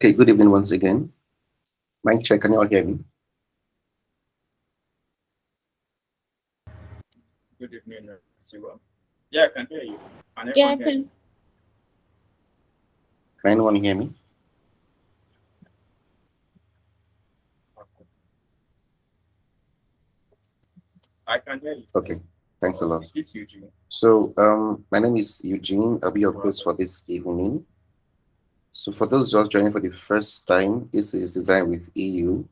Okay, good evening once again. Mic check, can you all hear me? Good evening, everyone. Yeah, I can hear you. Can Yeah, everyone I hear me? can. Can anyone hear me? I can hear you too. Okay, thanks a lot. It is Eugene. My name is Eugene. I'll be your host for this evening. So, for those just joining for the first time, this is Design with EU.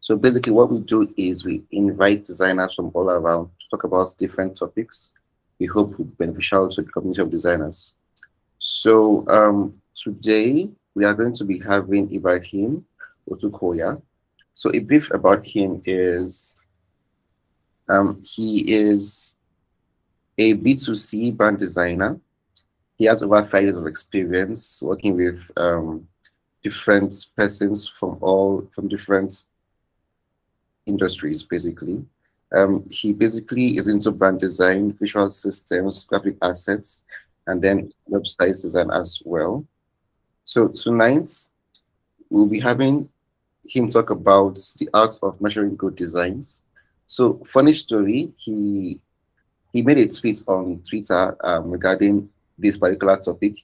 So, basically, what we do is we invite designers from all around to talk about different topics we hope will be beneficial to the community of designers. Today we are going to be having Ibrahim Otukoya. So, a brief about him is he is a B2C brand designer. He has over 5 years of experience working with different persons from different industries, basically. He basically is into brand design, visual systems, graphic assets, and then website design as well. So tonight we'll be having him talk about the art of measuring good designs. So funny story, he made a tweet on Twitter regarding this particular topic,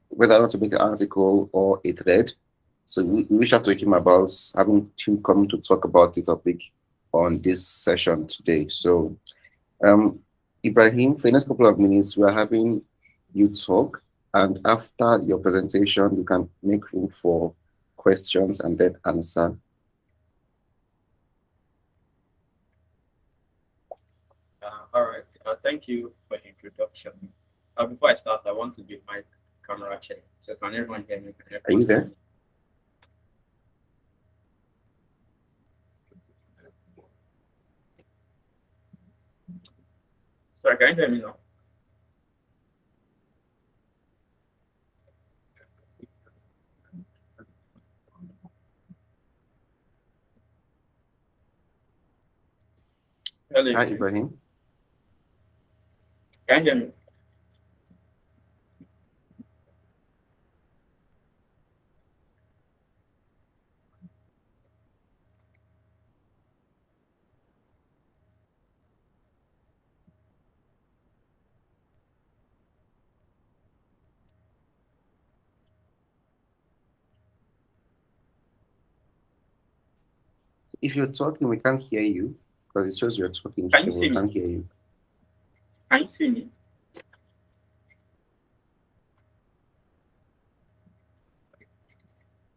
whether I want to make an article or a thread. So we reached out to him about having him come to talk about the topic on this session today. Um, Ibrahim, for the next couple of minutes, we are having you talk, and after your presentation, you can make room for questions and then answer. All right. Thank you for the introduction. Before I start, I want to give my camera check. So can everyone hear me? Can Are you everyone see there? me? Sorry, can you hear me now? Hello, Hi, Eugene. Ibrahim. Can you hear me? If you're talking, we can't hear you because it shows you're talking Can you here, but see we me? can't hear you. Can you see me?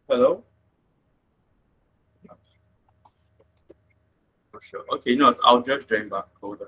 Hello? For sure. Okay, no, I'll just join back. Hold on.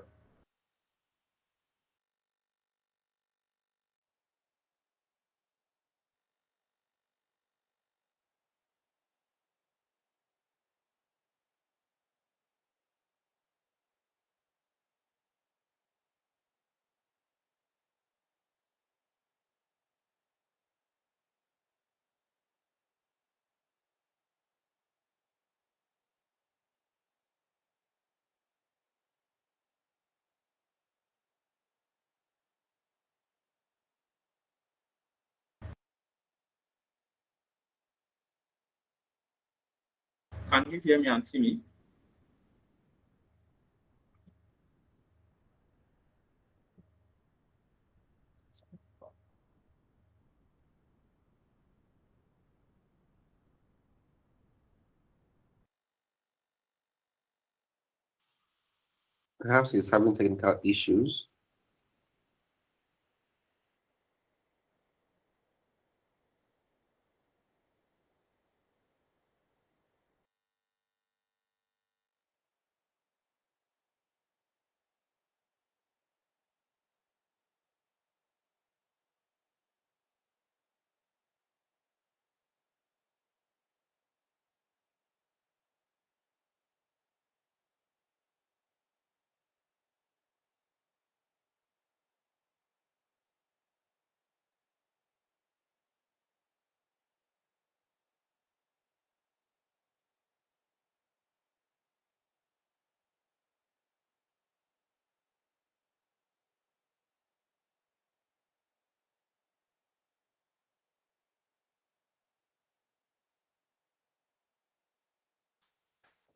Can you hear me and see me? Perhaps he's having technical issues.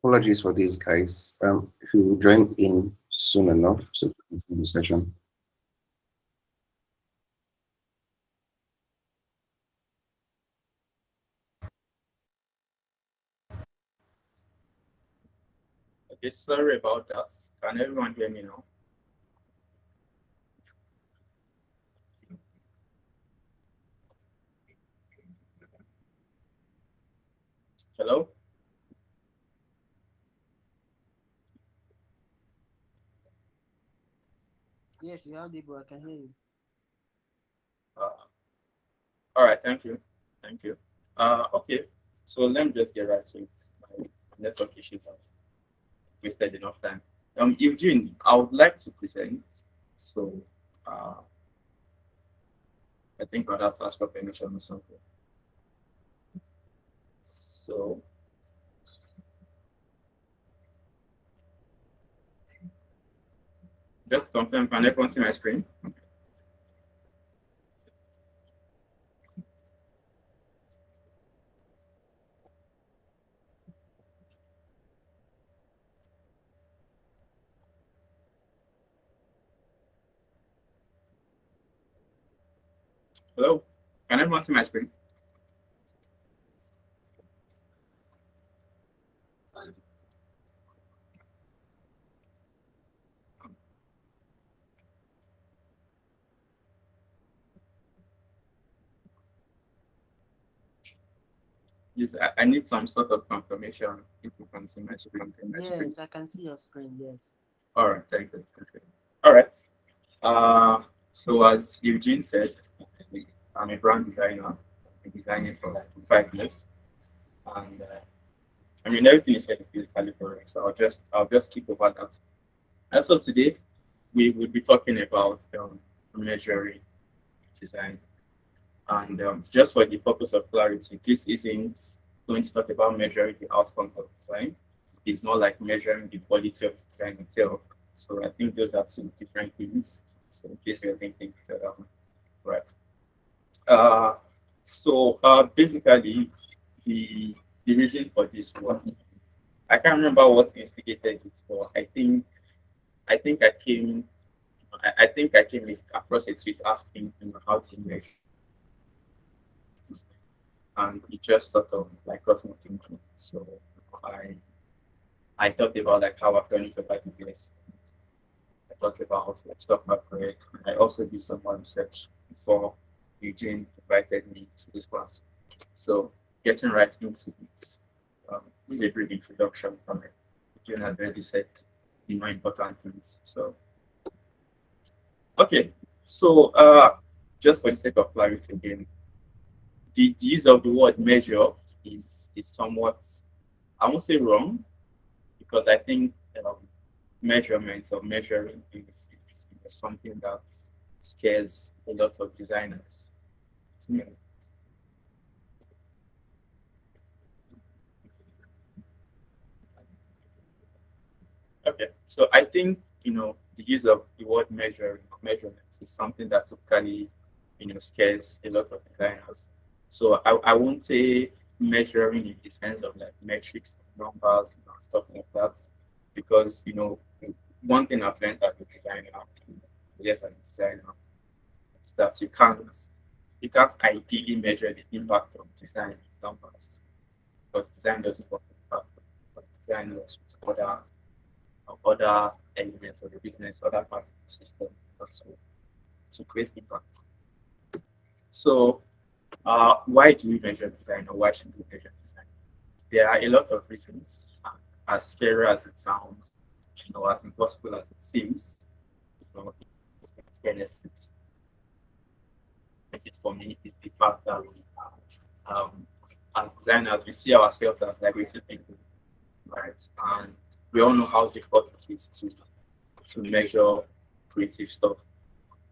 Apologies for these guys. If you will join in soon enough, so we can continue the session. Okay, sorry about that. Can everyone hear me now? Hello? Yes, you have the bro. I can hear you. Uh, all right, thank you. Thank you. Okay, so let me just get right to it. My network issues have wasted enough time. Eugene, I would like to present. So, uh, I think I'd have to ask for permission or something. So, just confirm, can everyone see my screen? Hello? Can everyone see my screen? Yes, I need some sort of confirmation if you can see my screen. Yes, I can see your screen. Yes. All right, thank you. Thank you. All right. So as Eugene said, I'm a brand designer. I've been designing for like 5 years, and I mean everything you said is basically correct. So I'll just keep over that. And so today we will be talking about measuring design, and just for the purpose of clarity, this isn't going to talk about measuring the outcome of design. It's more like measuring the quality of design itself. So I think those are two different things. So in case you're thinking that, right. Uh, basically, the the reason for this one, I can't remember what instigated it, but I think I came across a tweet asking how to measure this, and it just sort of like got me thinking. So I I thought about like how I've done it over the years. I thought about like stuff I've read. I also did some more research before Eugene invited me to this class. So getting right into it, this is a brief introduction from it. Eugene has already said the more important things. So okay, so just for the sake of clarity again, the use of the word measure is somewhat, I won't say wrong, because I think measurement or measuring is something that scares a lot of designers. Yeah. Okay, so I think the use of the word measuring or measurements is something that typically scares a lot of designers. So I won't say measuring in the sense of like metrics, numbers, stuff like that, because one thing I've learned as a designer, yes, as a designer, is that you can't ideally measure the impact of design in numbers, because design doesn't work in fact, but design works with other elements of the business, other parts of the system also to create impact. So, why do we measure design, or why should we measure design? There are a lot of reasons. As scary as it sounds, as impossible as it seems, its benefits. Benefit for me is the fact that um, as designers, we see ourselves as creative people, right? And we all know how difficult it is to measure creative stuff,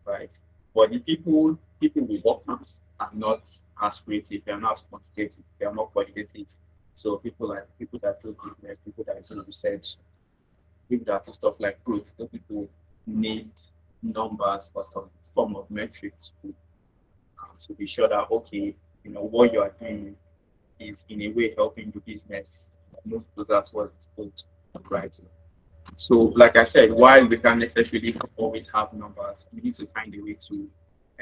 right? But the people we work with are not as creative, they are not as quantitative, they are more qualitative. So people that do business, people that do research, people that do stuff like growth, those people need numbers or some form of metrics to be sure that okay, what you are doing is in a way helping the business move closer towards the goal, right? So, like I said, while we can necessarily always have numbers, we need to find a way to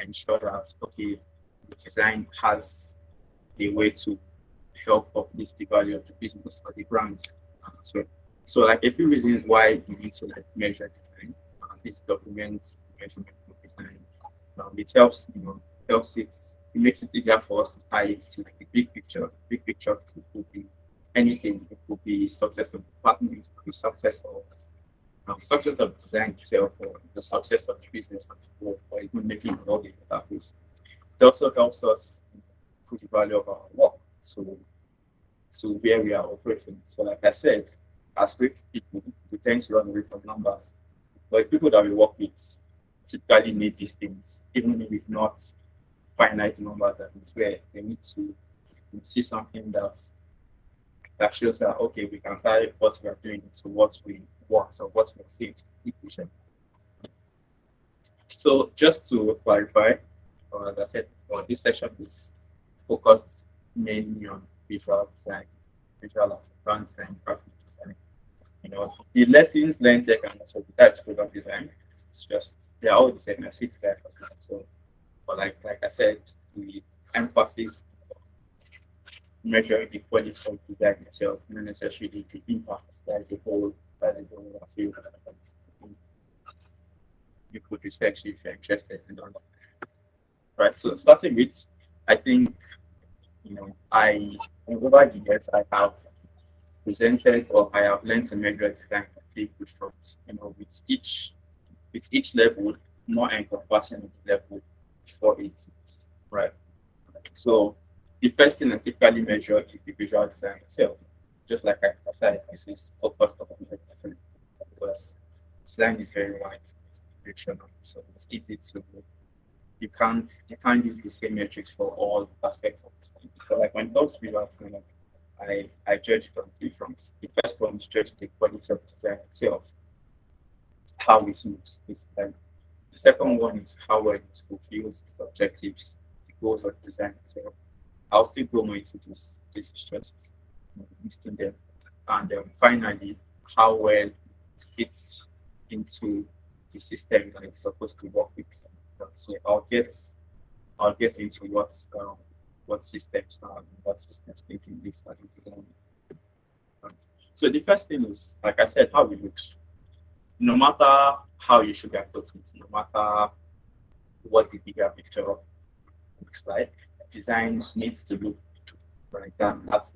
ensure that okay, the design has a way to help uplift the value of the business or the brand as well. So, like a few reasons why you need to like measure design, is document measurement of design. It helps, helps it makes it easier for us to tie it to like the big picture. Big picture could be anything. It could be success of department, it could be success of design itself, or the success of the business as a whole, or even making it all the database. It also helps us put the value of our work to where we are operating. So, like I said, as creative people, we tend to run away from numbers. But people that we work with typically need these things, even if it's not finite numbers, that is where they need to see something that shows that okay, we can tie what we are doing to what we want or what we are seeing to the vision. So just to clarify, as I said, this section is focused mainly on visual design, visual as brand design, graphic design. The lessons learned here can also be typed product design. It's just they're all the same. I see design. So, but like I said, the emphasis measuring the quality of design itself, not necessarily the impact. That's the whole I feel that you could research if you're interested in that. Right. So starting with, I think I over the years I have presented or I have learned to measure design from three fronts. With each level, more encompassing the level before it. Right. So the first thing I typically measure is the visual design itself. Just like I said, this is focused on different because design is very wide, it's directional, so it's easy to you can't use the same metrics for all aspects of design. So like when it comes to visual design, I judge it on three fronts. The first one is judge the quality of design itself, how it looks, basically. The second one is how well it fulfills its objectives, the goals of design itself. I'll still go more into this. This is just listing them. And finally, how well it fits into the system that it's supposed to work with. So I'll get into what systems are and what systems making this as a design. Right. So the first thing is, like I said, how it looks. No matter how you should approach it, no matter what the bigger picture looks like, design needs to look like that. That's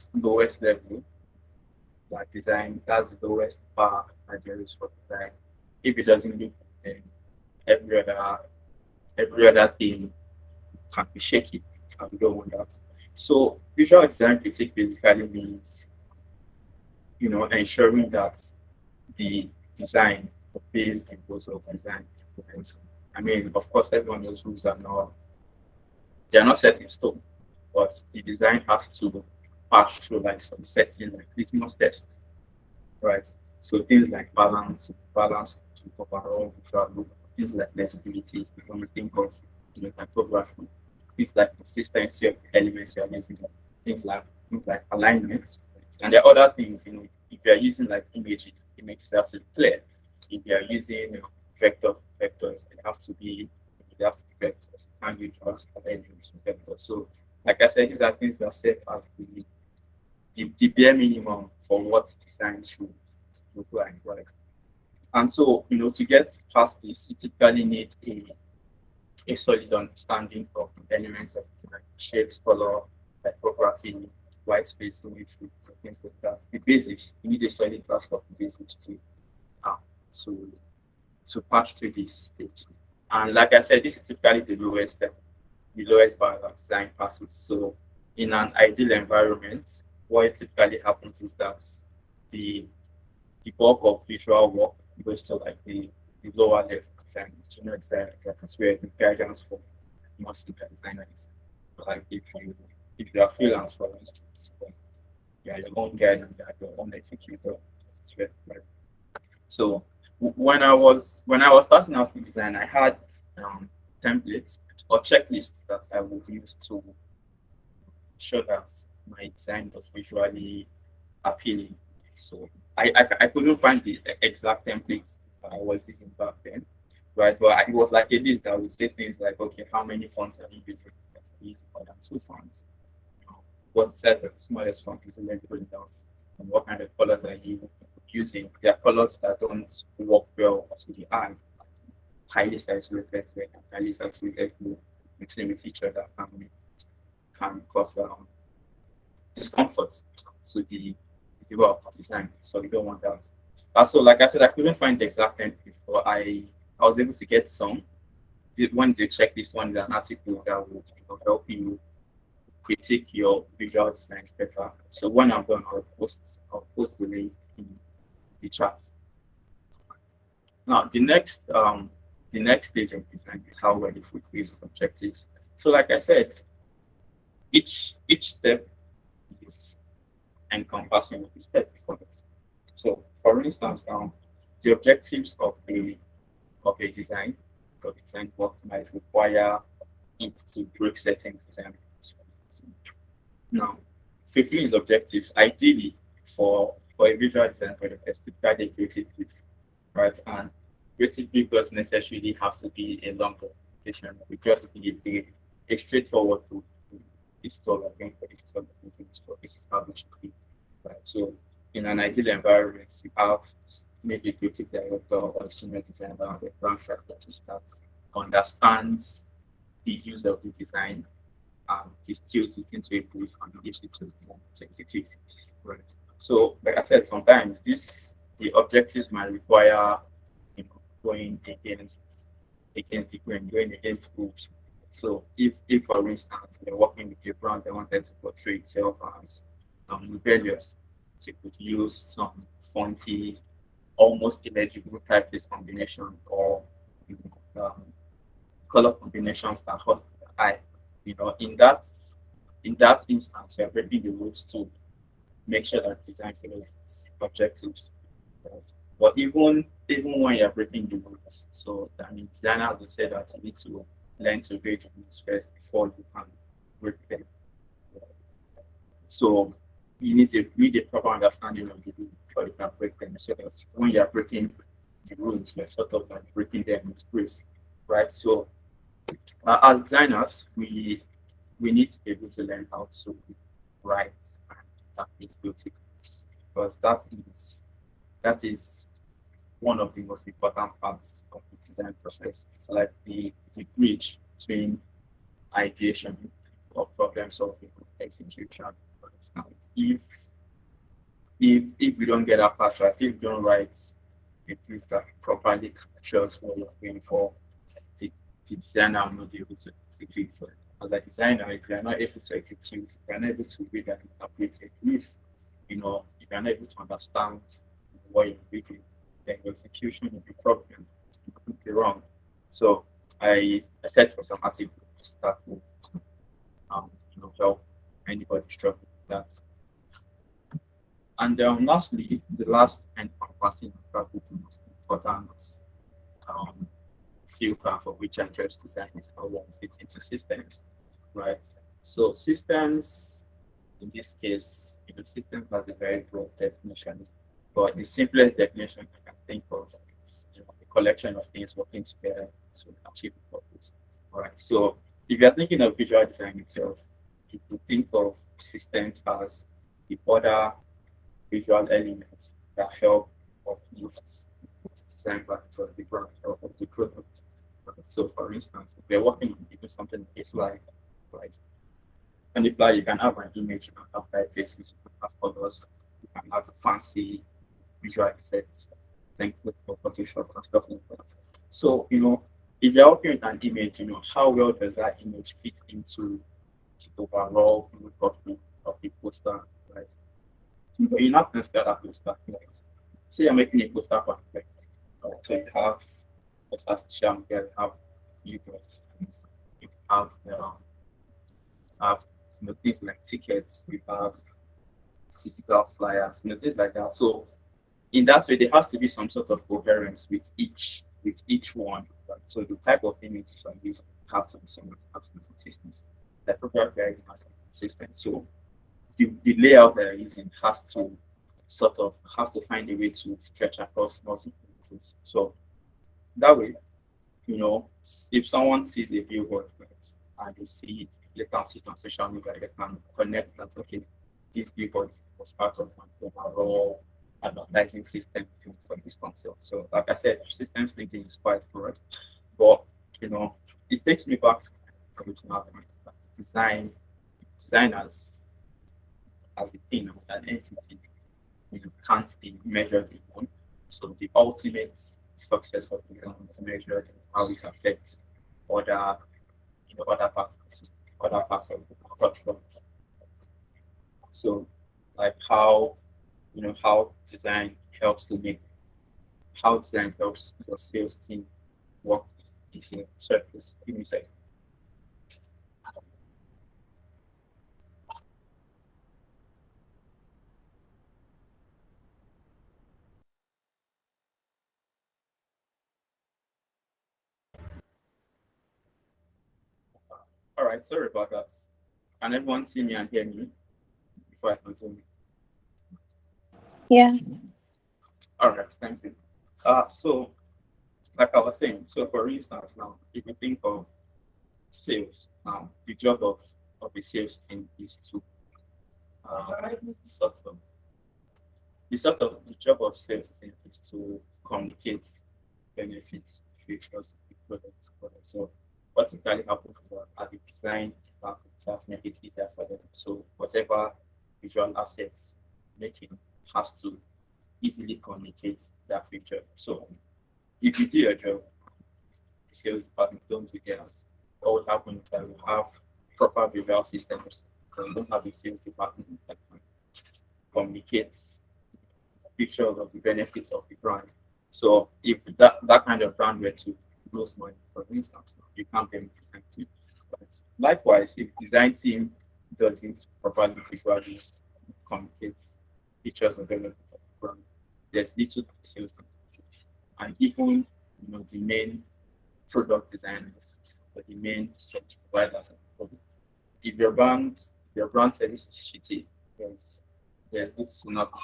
the lowest level like design. That's the lowest bar that there is for design. If it doesn't look, then every other every other thing can be shaky, and we don't want that. So visual design critique basically means ensuring that the design obeys the rules of design. Right? I mean, of course, everyone knows rules they are not set in stone, but the design has to pass through like some setting like litmus tests, right? So things like balance to overall visual look, things like legibility, when we think of typography, things like consistency of the elements you're using, things like alignment, right? And there are other things, if you're using like images have to be clear. If you're using vectors, they have to be vectors. You can't use just elements with vectors. So like I said, these are things that serve as the bare minimum for what design should look like, right? And so, to get past this, you typically need a solid understanding of the elements of design, shapes, color, typography, white space, symmetry, things like that. The basics, you need a solid grasp of the basics uh, to to pass through this stage. And like I said, this is typically the lowest bar that design passes. So in an ideal environment, what typically happens is that the the bulk of visual work goes to like the lower level design, junior design. That is where the guidance for most senior designers. Like if you are freelance, for instance, you are your own guide and you are your own executor. That's where, right? So when I was starting out in design, I had templates or checklists that I would use ensure that my design was visually appealing. So I couldn't find the exact templates that I was using back then, right? But it was like a list that would say things like, okay, how many fonts are you using? That's using more than two fonts. You know, what size of the smallest font is good enough? And what kind of colors are you using? There are colors that don't work well to the eye, highly saturated red and highly saturated blue mixing with each other can cause discomfort to the work design. So we don't want that. Also, like I said, I couldn't find the exact template, but I was able to get some. One is a checklist, one is an article that will help you critique your visual design better. So when I'm done, I'll post the link in the chat. Now the next stage of design is how well it fulfills objectives. So like I said, each step is encompassing of the step before it. So, for instance, the objectives of a design work might require it to break certain design rules. Now, fulfilling its objectives, ideally for a visual design project, there's typically a creative brief, right? And creative brief doesn't necessarily have to be a long documentation. It just be a straightforward to this is all I'm going for, this is all I'm doing this for, this is how it should be. Right. So in an ideal environment, you have maybe a creative director or a senior designer or a brand strategist that understands the use of the design and distills it into a brief and gives it to the to execute. Right. So like I said, sometimes the objectives might require going against the grain, going against the rules. So if for instance you're working with a brand that wanted to portray itself as rebellious, so you could use some funky, almost illegible typeface combination or um, color combinations that hurt the eye. In that instance, you're breaking the rules to make sure that design follows its objectives. Right? But even when you're breaking the rules, so I mean, designers will say that you need to learn to break the rules first before you can break them. So you need a proper understanding of the rules before you can break them. So that when you're breaking the rules, you're sort of like breaking them with grace, right? So as designers, we need to be able to learn how to write and practice beauty because that is one of the most important parts of the design process. It's like the bridge between ideation or problem solving and execution. For example, if we don't get that part right, if we don't write a brief that properly captures what you're going for, the, the designer will not be able to execute for it. As a designer, if you're not able to execute, if you're not able to read and interpret a brief, if you're not able to understand what you're reading, then your execution will be problem, completely wrong. So I set for some articles that will help anybody struggling with that. And lastly, the last encompassing probably the most important um, filter for which I just design is how one fits into systems, right? So systems, in this case, systems has a very broad definition, but the simplest definition I can think of is a collection of things working together to achieve a purpose. All right. So if you're thinking of visual design itself, you could think of systems as the other visual elements that help uplift the design value of the brand or of the product. Right. So for instance, if we're working on even something like a fly, right? And if like you can have an image, you can have typefaces, you can have colors, you can have fancy visual effects, think with Photoshop and stuff like that. So, if you're working with an image, how well does that image fit into the overall look of the poster, right? You're not going to start that poster, right? So you're making a poster for effect. So you have posters to share media, you have you have things like tickets, we have physical flyers, things like that. So in that way, there has to be some sort of coherence with each one. Right? So the type of images are used have to be similar, have to be consistent. The proper guiding has to be system. So the layout they're using has to find a way to stretch across multiple uses. So that way, if someone sees a billboard, right, and they see, they can see it on social media, they can connect that, okay, this billboard was part of an overall advertising system for this concert. So like I said, systems thinking is quite broad, but you know, it takes me back to my original point that design as a thing, as an entity, can't be measured in one. So the ultimate success of design is measured in how it affects other, other parts of the system, other parts of the culture. So, like how design helps to make how design helps your sales team work easier. Sorry, please give me a second. All right, sorry about that. Can everyone see me and hear me before I continue? Yeah. All right, thank you. So like I was saying, so for instance, now if you think of sales, the job of a sales team is to sort of the job of sales team is to communicate benefits, features, products. So what typically happens is that as a design just make it easier for them. So whatever visual assets making has to easily communicate that feature. So if you do your job, the sales department don't do theirs. What would happen is that we have proper visual systems. We don't have a sales department that can communicate pictures of the benefits of the brand. So if that kind of brand were to lose money, for instance, you can't blame the design team. But likewise, if design team doesn't properly visually communicate pictures of benefits of the brand, there's little sales team. And even the main product designers or the main service providers, if your brand service is shitty, there's little to nothing.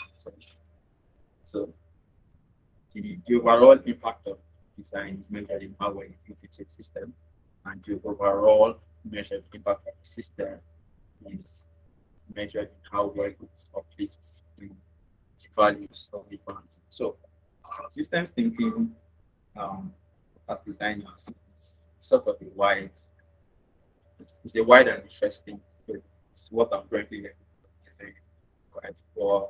So the overall impact of design is measured in how well it fits into a system, and the overall measured impact of the system is measured in how well it uplifts the values of the brand. So, systems thinking as designers is sort of it's a wide and interesting field. It's what I'm currently learning, design, right? Or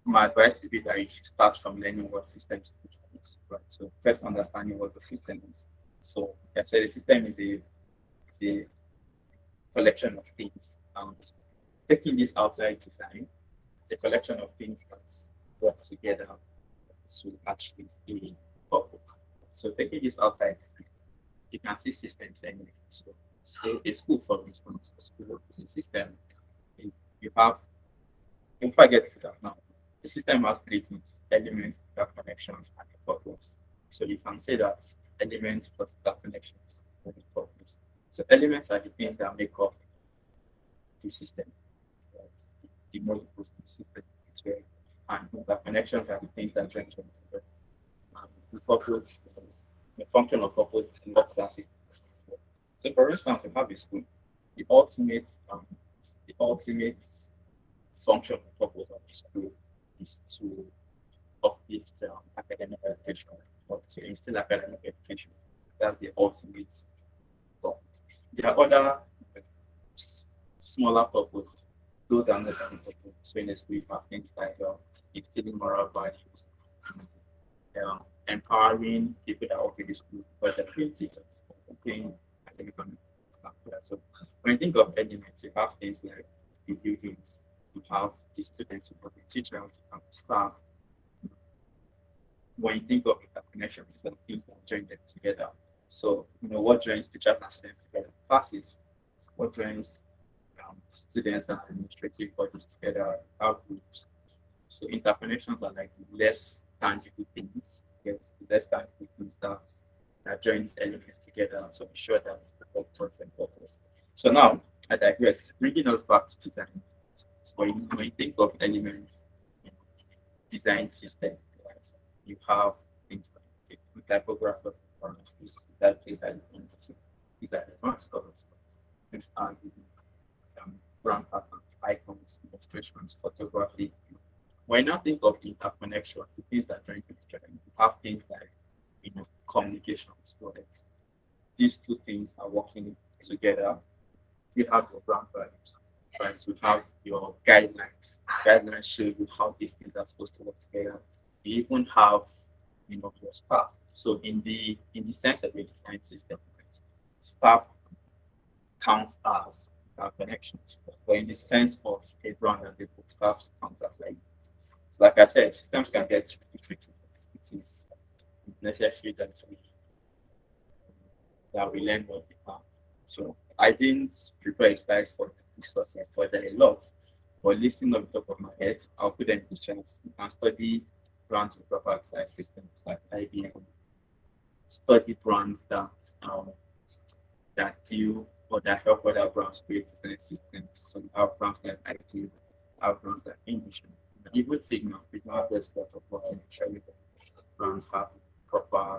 my advice would be that you should start from learning what systems is, right? So first understanding what the system is. So like I said, a system is a collection of things. And taking this outside design, it's a collection of things that work together to achieve a purpose. So taking this outside design, you can see systems anyway. So say a school, for instance, a school is a system. You have, if I get to that now, the system has three things: elements, data connections, and a purpose. So you can say that elements plus data connections and a purpose. So elements are the things that make up the system, right? The molecules in the system as well. And data connections are the things that join them together. And the purpose is the function of purpose and what that system is. So for instance, you have a school, the ultimate the ultimate function of purpose of the school is to uplift academic education or to instill academic education. That's the ultimate purpose. There are other smaller purposes. Those are not as important. So in a school, you have things like instilling moral values, empowering people that work in the school, because they're trained teachers, paying academic and stuff like that. So when you think of elements, you have things like the buildings, you have the students, you have the teachers, you have the staff. When you think of the connections, these are the things that join them together. So, what joins teachers and students together? Classes. What joins students and administrative bodies together? Our groups. So, interconnections are like the less tangible things, yes, the less tangible things that join these elements together to ensure that the whole project purpose. So now, I digress. Bringing us back to design. When you think of elements in design system, right, you have things like the typography of programs. This is the typeface that you want to see. These are the advanced colors. These are the brand patterns, icons, illustrations, photography. When I think of interconnections, the things that are join together, you have things like communications. Products. These two things are working together. You have your brand values, right? So you have your guidelines. Guidelines show you how these things are supposed to work together. You even have, your staff. So in the sense of a design system, right, staff counts as connections. But in the sense of a brand as a book, staff counts as like. So like I said, systems can get really tricky. It is necessary that we learn what we have. So I didn't prepare a slide for the resources, but there are a lot. But listing off the top of my head, I'll put them in the chat. You can study brands with proper design systems like IBM, study brands that deal or that help other brands create design systems. So you have brands like IQ, have brands like English, even Figma. Figma does a lot of work in ensuring that brands have proper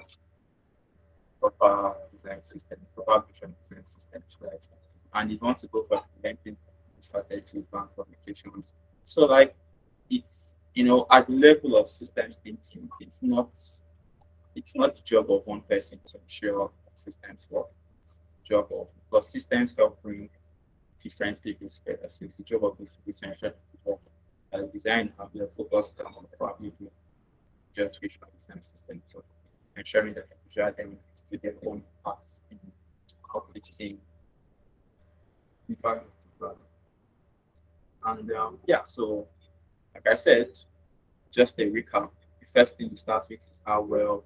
design system, proper vision design systems, right? And if you want to go for implementing strategy, brand communications. So like it's at the level of systems thinking, it's not the job of one person to ensure that systems work. It's the job of because systems help bring different people together. So it's the job of the people to ensure that it work. As design have been focused on probably just visual design system. So ensuring that the visual elements do their own parts in completing the value of the product. And yeah, so like I said, just a recap. The first thing you start with is how well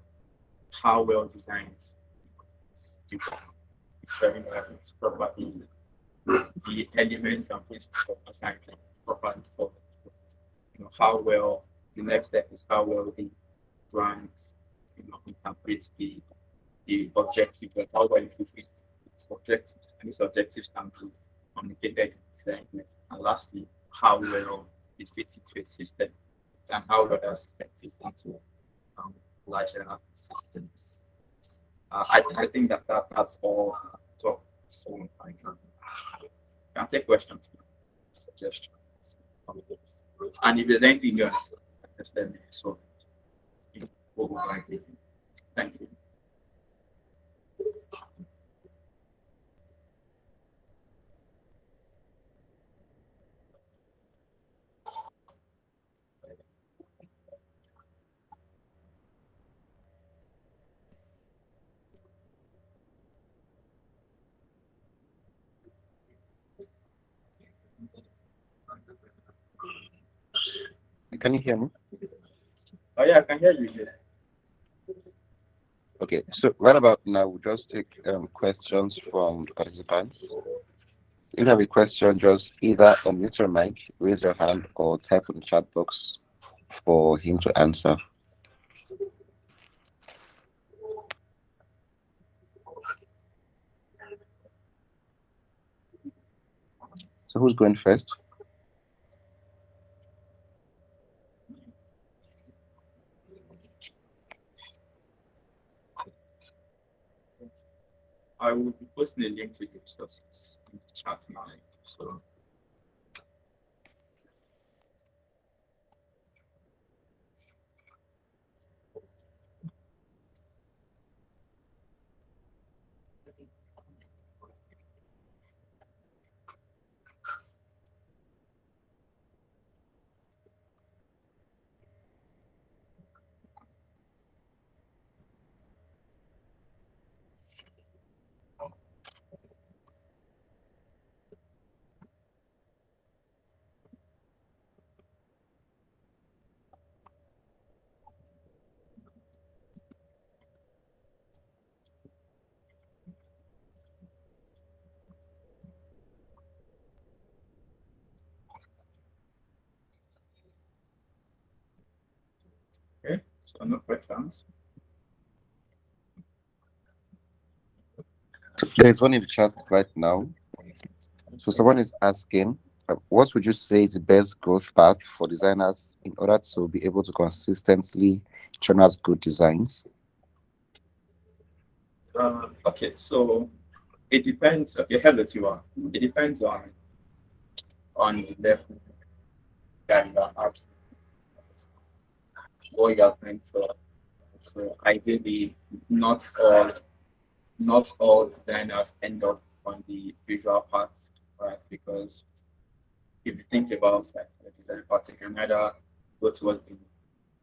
designed is the ensuring that it's properly the elements and principles of assigned properly for how well the next step is how well the brand interprets the objective, but how well it fulfills its objectives, and these objectives can be communicated in design. And lastly, how well it fits into a system, and how well that system fits into um, larger systems. I think that's all. So, I can take questions, suggestions, comments. And if there's anything you understand, just let me know. So, we'll go back. Thank you. Can you hear me? Oh yeah, I can hear you here. Okay, so right about now, we'll just take questions from the participants. If you have a question, just either unmute your mic, raise your hand, or type in the chat box for him to answer. So who's going first? I will be posting a link to the resources in the chat now. So okay, so no questions. So there's one in the chat right now. So someone is asking, what would you say is the best growth path for designers in order to be able to consistently churn out good designs? Okay, so it depends. Okay, hello, Tiwa. It depends on the level that you are at, what you are going for. So ideally, not all not all designers end up on the visual part, right? Because if you think about like the design part, you can either go towards the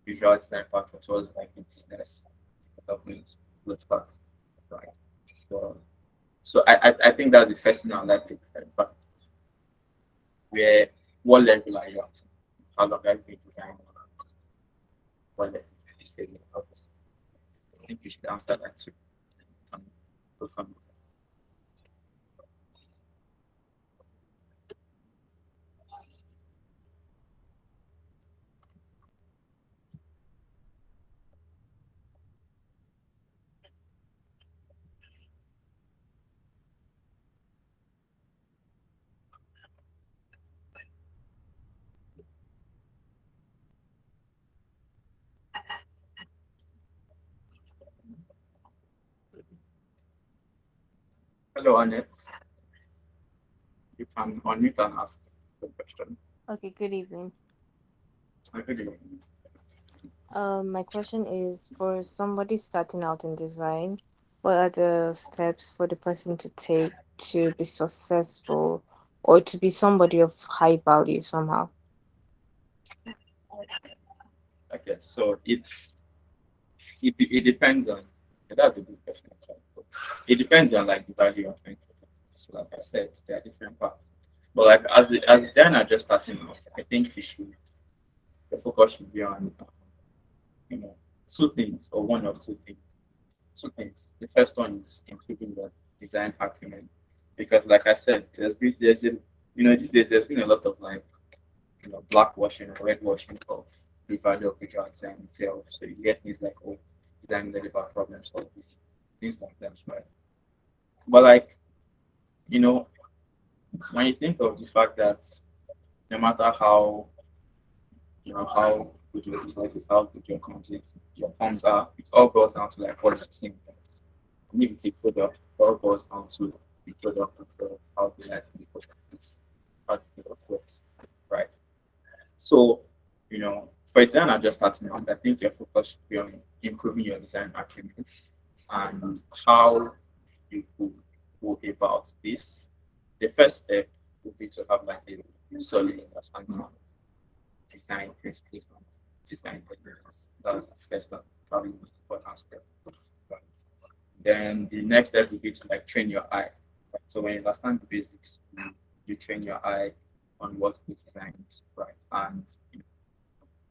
visual design part or towards like the business development growth part, right? So, so I think that's the first thing I'd like to clarify. Where what level are you at? How long have you been designing? What level are you saying about? I think you should answer that too. Um, go from hello, Annette. You can unmute and ask the question. Okay, good evening. I heard you. My question is for somebody starting out in design, what are the steps for the person to take to be successful or to be somebody of high value somehow? Okay, so it depends on, yeah, that's a good question actually. It depends on like the value of it. So like I said, there are different parts. But like as a designer just starting out, I think you should the focus should be on you know two things or one of two things. Two things. The first one is improving your design acumen. Because like I said, there's a these days there's been a lot of like black washing or red washing of the value of visual design itself. So you get things like design deliver problem solving, things like that, right? But like, you know, when you think of the fact that no matter how good your business is, how good your comms are, it all boils down to like what you think. And if it's a product, it all boils down to the product itself, how the like the product is, how the product works, right? So, for example, I'm just starting out. I think your focus should be on improving your design acumen and how you could go about this. The first step would be to have like a solid understanding of design principles and design techniques. That's the first and probably most important step. Right. Then the next step would be to like train your eye. Right? So when you understand the basics, you train your eye on what good design is, right? And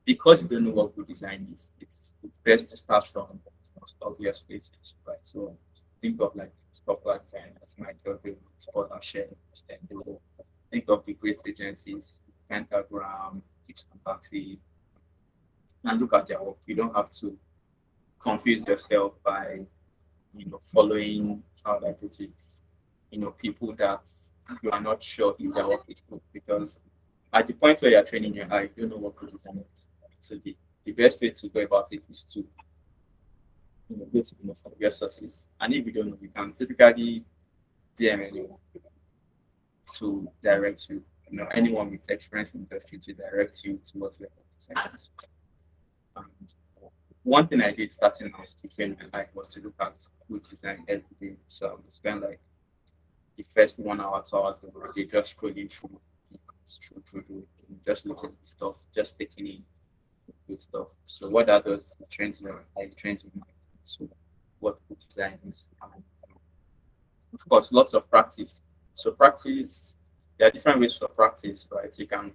because you don't know what good design is, it's best to start from the most obvious places, right? So think of like popular designers, Michael Bill, Sport and Share, Stendo. Think of the great agencies, Pentagram, Six and Taxi, and look at their work. You don't have to confuse yourself by following how like it is, people that you are not sure if their work is good because at the point where you're training your eye, you don't know what good design is. So the best way to go about it is to go to the most obvious sources. And if you don't know, you can typically DM anyone to direct you, anyone with experience in the industry to direct you towards your designs. And one thing I did starting out to train my eye was to look at good design every day. So I would spend like the first 1 hour, 2 hours of the day just scrolling through, just looking at stuff, just taking in good stuff. So what that does is it trains your like trains your mind. So what good design is, and of course, lots of practice. So practice, there are different ways for practice, right? You can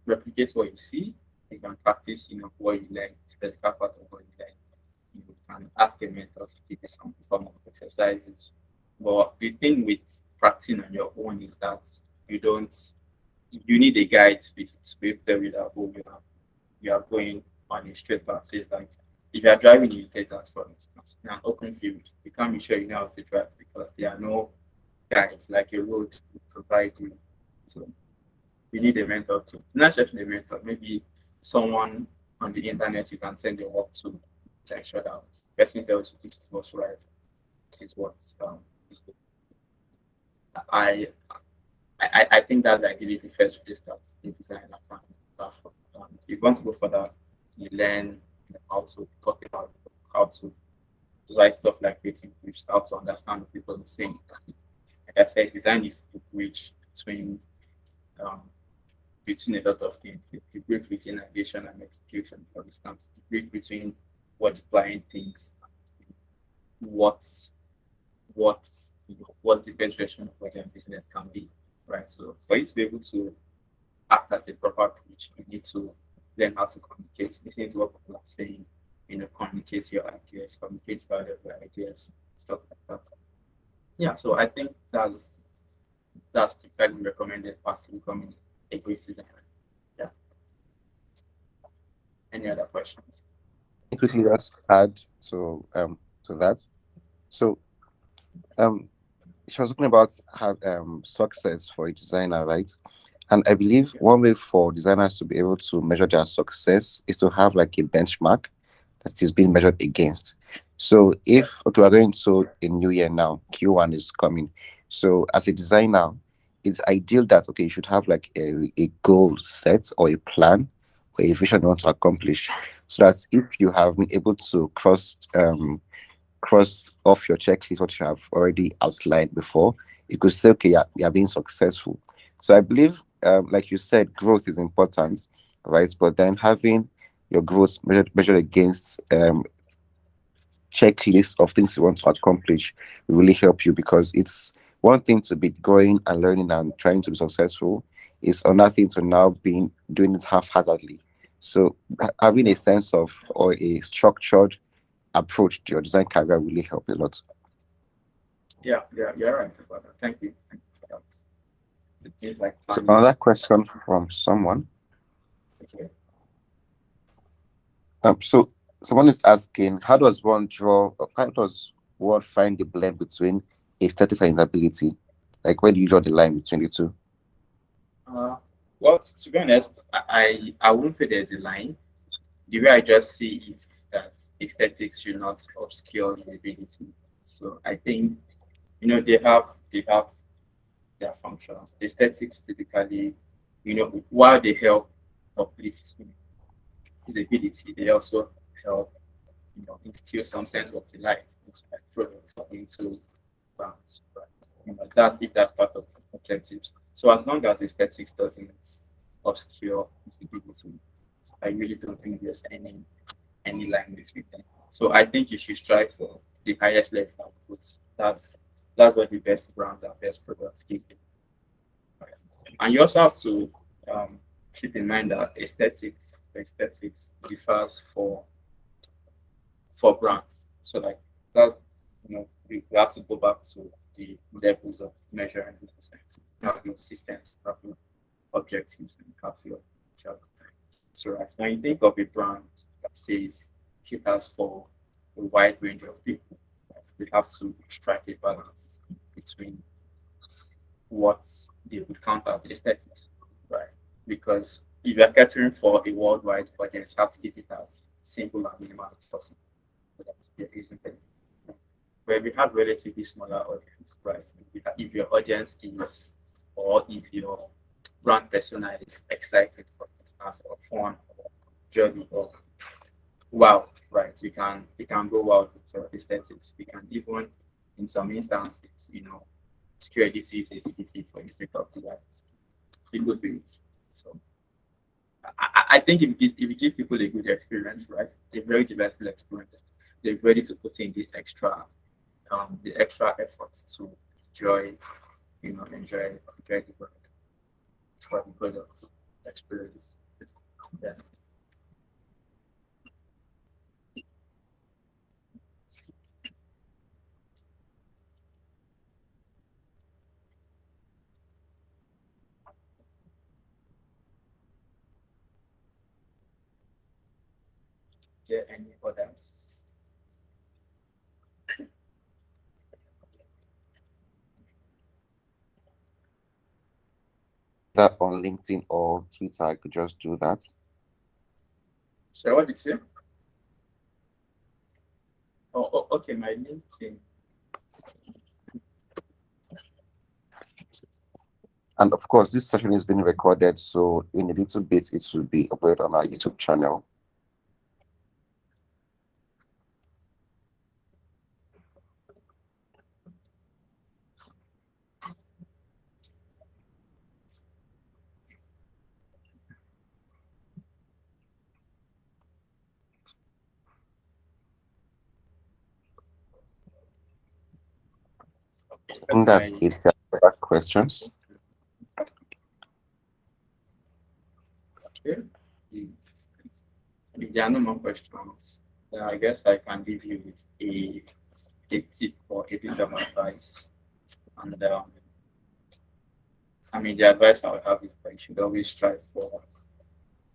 replicate what you see. You can practice, what you learn, physical part of what you learn. You can ask a mentor to give you some form of exercises. But the thing with practicing on your own is that you don't you need a guide to be able to tell you that you are going on a straight path. So it's like if you are driving in a desert, for instance, in an open field, you can't be sure you know how to drive because there are no guides, like a road to provide you. So you need a mentor too. Not just a mentor, maybe someone on the internet you can send your work to ensure that person tells you this is what's right, this is what's is good. I, I think that's ideally the first place that the designer can start from. If you want to go further, you learn how to talk about how to write stuff like creative briefs, how to understand what people are saying. Like I said, design is the bridge um, between a lot of things. The bridge between ideation and execution, for instance, the bridge between what the client thinks, what's what's the best version of what their business can be, right? So for you to be able to act as a proper bridge, you need to learn how to communicate, listen to what people are saying, communicate your ideas, communicate value of your ideas, stuff like that. Yeah, so I think that's typically recommended part to becoming a great designer. Yeah. Any other questions? I quickly just add to that. So um she was talking about have success for a designer, right? And I believe Yeah. one way for designers to be able to measure their success is to have like a benchmark that is being measured against. So Yeah. if okay, we're going to a new year now, Q1 is coming. So as a designer, it's ideal that okay, you should have like a goal set or a plan or a vision you want to accomplish. So that if you have been able to cross off your checklist what you have already outlined before, you could say, okay, yeah, you are being successful. So I believe, like you said, growth is important, right? But then having your growth measured against checklist of things you want to accomplish will really help you because it's one thing to be growing and learning and trying to be successful. It's another thing to now being doing it haphazardly. So having a sense of or a structured approach to your design career really help a lot. Yeah, yeah, you're right about that. Thank you for that. It is like So planning. another question from someone. Okay. So someone is asking, how does one draw? How does one find the blend between aesthetics and usability? Like, where do you draw the line between the two? Uh, well, to be honest, I wouldn't say there's a line. The way I just see it is that aesthetics should not obscure usability. So I think they have their functions. Aesthetics typically, while they help uplift usability, they also help instill some sense of delight into my products or into brands. Right? That's if that's part of the objectives. So as long as aesthetics doesn't obscure visibility, I really don't think there's any line between them. So I think you should strive for the highest level of outputs. That's what the best brands and best products give you. Right? And you also have to um, keep in mind that aesthetics differs for brands. So like that's we have to go back to the levels of measuring those things. You have your systems, you have your objectives, and you have your job. So right, when you think of a brand that says caters for a wide range of people, right, they have to strike a balance between what they would count as aesthetics, right? Because if you're catering for a worldwide audience, you have to keep it as simple and minimal as possible. So that there isn't any. Where we have relatively smaller audience, right? If your audience is, or if your brand persona is excited, for instance, or fun, or jolly, or wow, right? You can go wild with your aesthetics. You can even, in some instances, security is a ability for the sake of the lights. People do it. So I think if you give people a good experience, right, a very delightful experience, they're ready to put in the extra effort to enjoy, enjoy the product experience. Yeah. There any others? either on LinkedIn or Twitter, I could just do that. So what did you say? Okay, my LinkedIn. And of course, this session is being recorded, so in a little bit, it will be uploaded on our YouTube channel. I think My that's it. There are other questions. okay. If there are no more questions, then I guess I can leave you with a tip or a bit of advice. And I mean, the advice I would have is that you should always strive for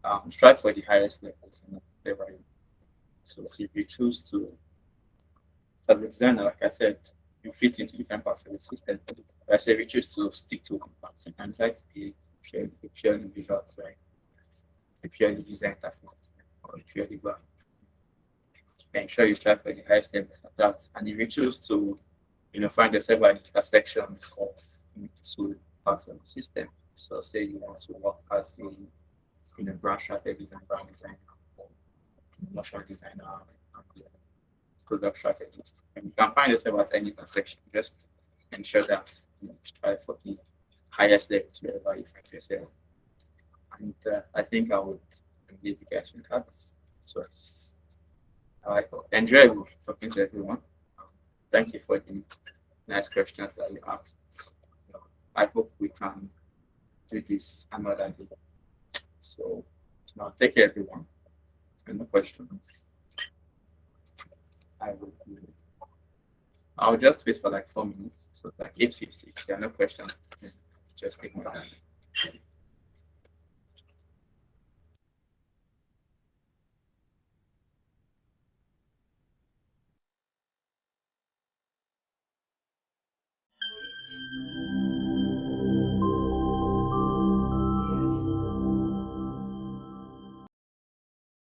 the highest levels in whatever you. So if you choose to, as a designer, like I said, you fit into different parts of the system. But I say if you choose to stick to one part, you can try to be purely visual design, a purely user interface design, or a purely graphic. Ensure you strive for the highest levels of that. And if you choose to, find yourself at the intersections of two parts of the system. So say you want to work as a brand strategist and brand designer or motion designer and product strategist. And you can find yourself at any intersection. Just ensure that you strive for the highest level wherever you find yourself. And I think I would leave you guys with that. So it's enjoyable talking to everyone. Thank you for the nice questions that you asked. I hope we can do this another day. So now take care, everyone. Any questions? I will. I'll just wait for like 4 minutes. So like 8:50. If there are no questions, just take my time.